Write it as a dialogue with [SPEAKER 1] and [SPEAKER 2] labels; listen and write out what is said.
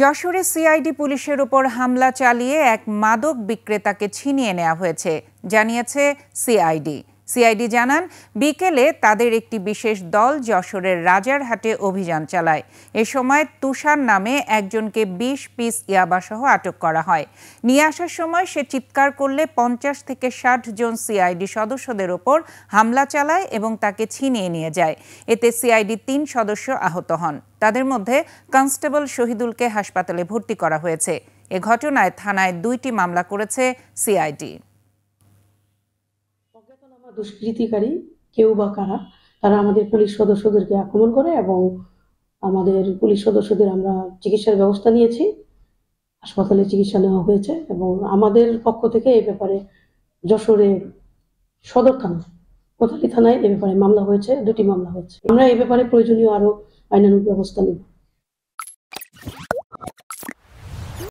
[SPEAKER 1] যশোরে সিআইডি পুলিশের ওপর হামলা চালিয়ে এক মাদক বিক্রেতাকে ছিনিয়ে নেওয়া হয়েছে জানিয়েছে সিআইডি। সিআইডি জানান, বিকেলে তাদের একটি বিশেষ দল যশোরের রাজারহাটে অভিযান চালায়। এ সময় তুষার নামে একজনকে ২০ পিস ইয়াবাসহ আটক করা হয়। নিয়ে আসার সময় সে চিৎকার করলে ৫০ থেকে ৬০ জন সিআইডি সদস্যদের ওপর হামলা চালায় এবং তাকে ছিনিয়ে নিয়ে যায়। এতে সিআইডি ৩ সদস্য আহত হন। তাদের মধ্যে কনস্টেবল শহীদুলকে হাসপাতালে ভর্তি করা হয়েছে। এ ঘটনায় থানায় ২টি মামলা করেছে সিআইডি।
[SPEAKER 2] অজ্ঞাতনামা দুষ্কৃতিকারী কেউ বা কারা তারা আমাদের পুলিশ সদস্যদেরকে আক্রমণ করে এবং আমাদের পুলিশ সদস্যদের আমরা চিকিৎসার ব্যবস্থা নিয়েছি, হাসপাতালে চিকিৎসা নেওয়া হয়েছে এবং আমাদের পক্ষ থেকে এই ব্যাপারে যশোরে সদর থানা কোতোয়ালি থানায় এ ব্যাপারে মামলা হয়েছে, ২টি মামলা হয়েছে। আমরা এই ব্যাপারে প্রয়োজনীয় আরো আইনানুগ ব্যবস্থা নেব।